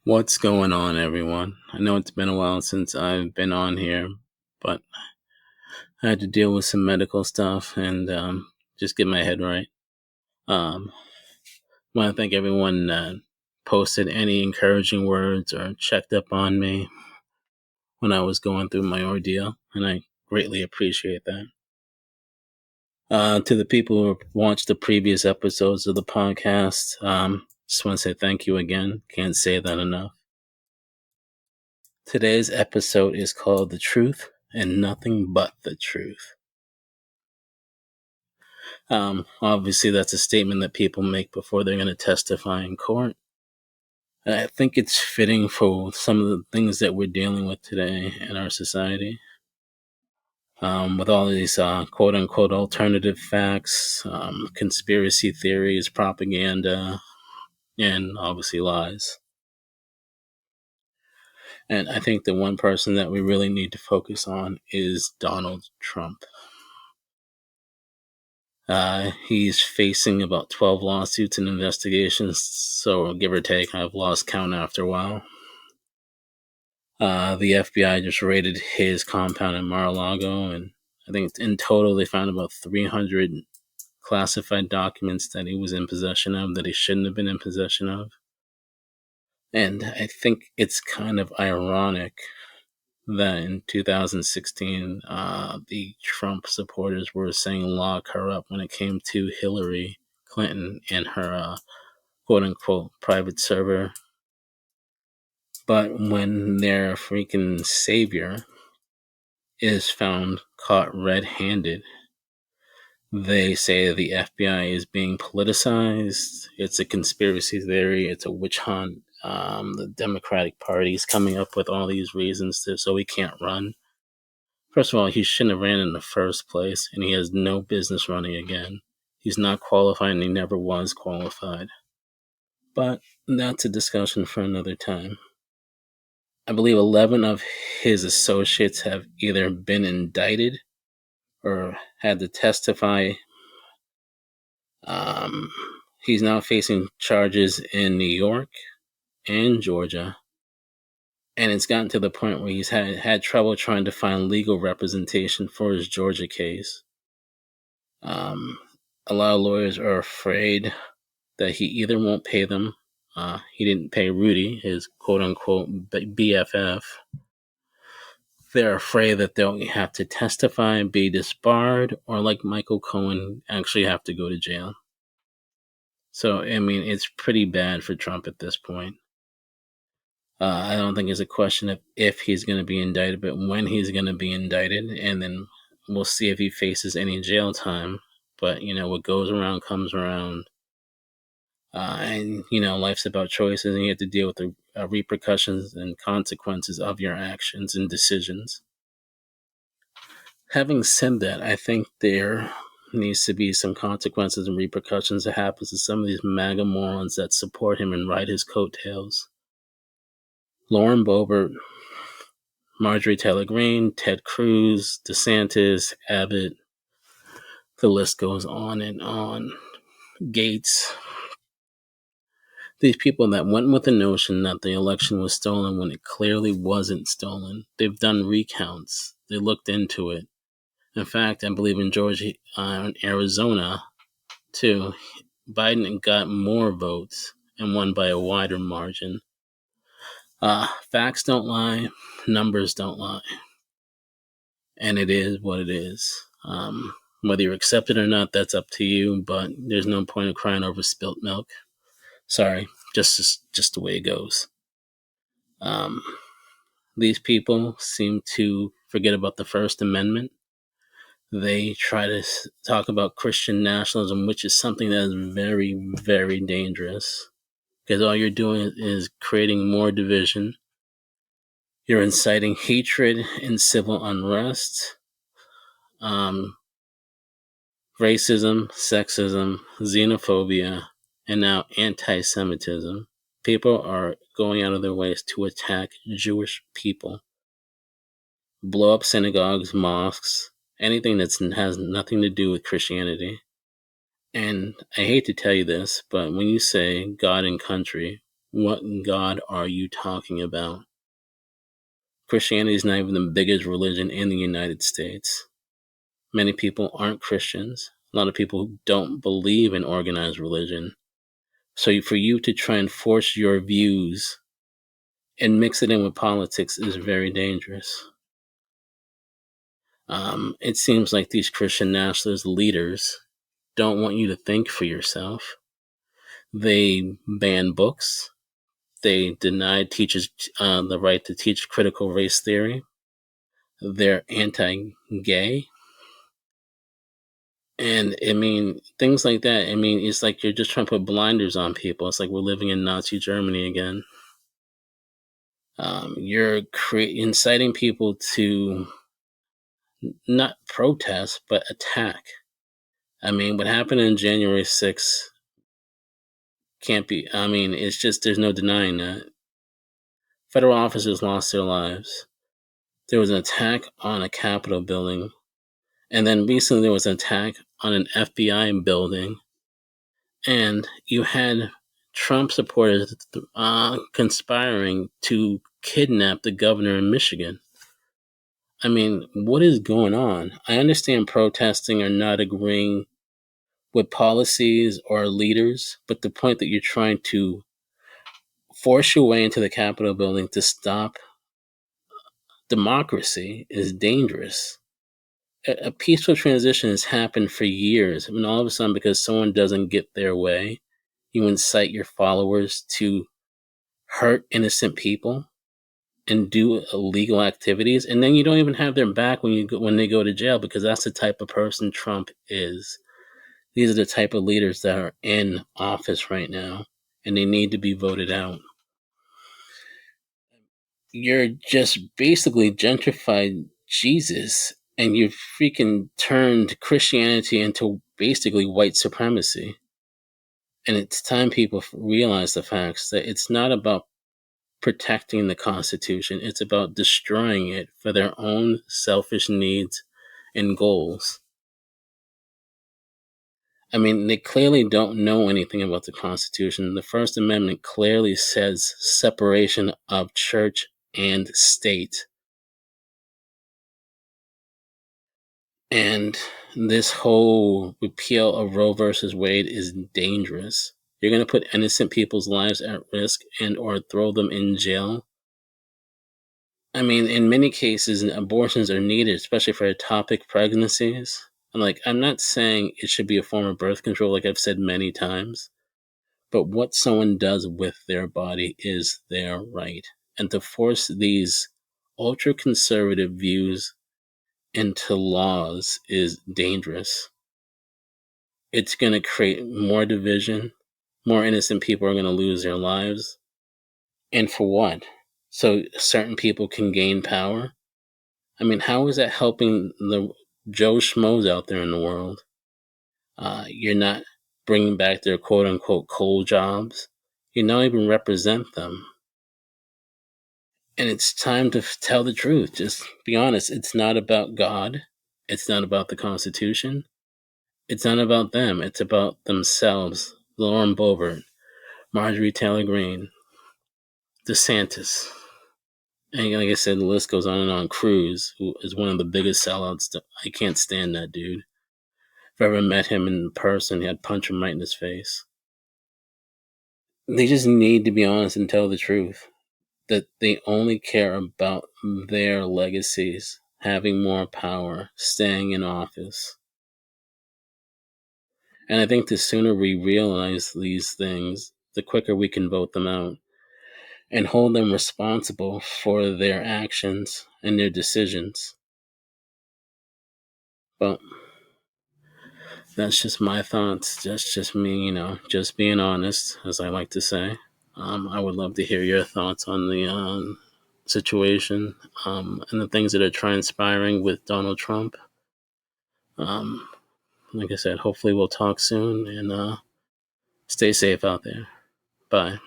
What's going on, everyone? I know it's been a while since I've been on here, but I had to deal with some medical stuff and just get my head right. Um, want to thank everyone that posted any encouraging words or checked up on me when I was going through my ordeal, and I greatly appreciate that. To the people who watched the previous episodes of the podcast, just want to say thank you again. Can't say that enough. Today's episode is called The Truth and Nothing But the Truth. Obviously, that's a statement that people make before they're going to testify in court. And I think it's fitting for some of the things that we're dealing with today in our society. With all these quote unquote alternative facts, conspiracy theories, propaganda, and obviously lies. And I think the one person that we really need to focus on is Donald Trump. He's facing about 12 lawsuits and investigations, so give or take, I've lost count after a while. The FBI just raided his compound in Mar-a-Lago, and I think in total they found about 300 classified documents that he was in possession of that he shouldn't have been in possession of. And I think it's kind of ironic that in 2016, the Trump supporters were saying lock her up when it came to Hillary Clinton and her quote unquote private server. But when their freaking savior is found caught red handed, they say the FBI is being politicized. It's a conspiracy theory. It's a witch hunt. The Democratic Party is coming up with all these reasons so he can't run. First of all, he shouldn't have ran in the first place, and he has no business running again. He's not qualified, and he never was qualified. But that's a discussion for another time. I believe 11 of his associates have either been indicted or had to testify. He's now facing charges in New York and Georgia. And it's gotten to the point where he's had trouble trying to find legal representation for his Georgia case. A lot of lawyers are afraid that he either won't pay them. He didn't pay Rudy, his quote-unquote BFF. They're afraid that they'll have to testify, be disbarred, or like Michael Cohen, actually have to go to jail. So, I mean, it's pretty bad for Trump at this point. I don't think it's a question of if he's going to be indicted, but when he's going to be indicted, and then we'll see if he faces any jail time. But, what goes around comes around. And, life's about choices, and you have to deal with the repercussions and consequences of your actions and decisions. Having said that, I think there needs to be some consequences and repercussions that happens to some of these MAGA morons that support him and ride his coattails. Lauren Boebert, Marjorie Taylor Greene, Ted Cruz, DeSantis, Abbott, the list goes on and on. Gates. These people that went with the notion that the election was stolen when it clearly wasn't stolen. They've done recounts. They looked into it. In fact, I believe in Georgia and Arizona, too, Biden got more votes and won by a wider margin. Facts don't lie. Numbers don't lie. And it is what it is. Whether you accept it or not, that's up to you, but there's no point of crying over spilt milk. Sorry, just the way it goes. These people seem to forget about the First Amendment. They try to talk about Christian nationalism, which is something that is very, very dangerous. Because all you're doing is creating more division. You're inciting hatred and civil unrest. Racism, sexism, xenophobia, and now anti-Semitism. People are going out of their ways to attack Jewish people, blow up synagogues, mosques, anything that has nothing to do with Christianity. And I hate to tell you this, but when you say God and country, What God are you talking about? Christianity is not even the biggest religion in the United States. Many people aren't Christians. A lot of people don't believe in organized religion. So for you to try and force your views and mix it in with politics is very dangerous. It seems like these Christian nationalist leaders don't want you to think for yourself. They ban books. They deny teachers the right to teach critical race theory. They're anti-gay. And I mean, things like that. I mean, it's like you're just trying to put blinders on people. It's like we're living in Nazi Germany again. You're inciting people to not protest, but attack. I mean, what happened in January 6th can't be, I mean, it's just, there's no denying that. Federal officers lost their lives. There was an attack on a Capitol building. And then recently there was an attack on an FBI building. And you had Trump supporters conspiring to kidnap the governor in Michigan. I mean, what is going on? I understand protesting or not agreeing with policies or leaders, but the point that you're trying to force your way into the Capitol building to stop democracy is dangerous. A peaceful transition has happened for years. I mean, all of a sudden, because someone doesn't get their way, you incite your followers to hurt innocent people and do illegal activities, and then you don't even have their back when they go to jail, because that's the type of person Trump is. These are the type of leaders that are in office right now, and they need to be voted out. You're just basically gentrified Jesus, and you've freaking turned Christianity into basically white supremacy. And it's time people realize the facts that it's not about protecting the Constitution, it's about destroying it for their own selfish needs and goals. I mean, they clearly don't know anything about the Constitution. The First Amendment clearly says separation of church and state. And this whole repeal of Roe versus Wade is dangerous. You're going to put innocent people's lives at risk and or throw them in jail. I mean, in many cases, abortions are needed, especially for ectopic pregnancies. And I'm not saying it should be a form of birth control, like I've said many times. But what someone does with their body is their right. And to force these ultra conservative views into laws is dangerous. It's going to create more division. More innocent people are going to lose their lives. And for what? So certain people can gain power? I mean, how is that helping the Joe Schmoes out there in the world? You're not bringing back their quote unquote coal jobs. You don't even represent them. And it's time to tell the truth. Just be honest. It's not about God. It's not about the Constitution. It's not about them. It's about themselves. Lauren Boebert, Marjorie Taylor Greene, DeSantis. And like I said, the list goes on and on. Cruz, who is one of the biggest sellouts. I can't stand that dude. If I ever met him in person, I'd punch him right in his face. They just need to be honest and tell the truth. That they only care about their legacies, having more power, staying in office. And I think the sooner we realize these things, the quicker we can vote them out and hold them responsible for their actions and their decisions. But that's just my thoughts. That's just me, just being honest, as I like to say. I would love to hear your thoughts on the situation and the things that are transpiring with Donald Trump. Like I said, hopefully we'll talk soon, and stay safe out there. Bye.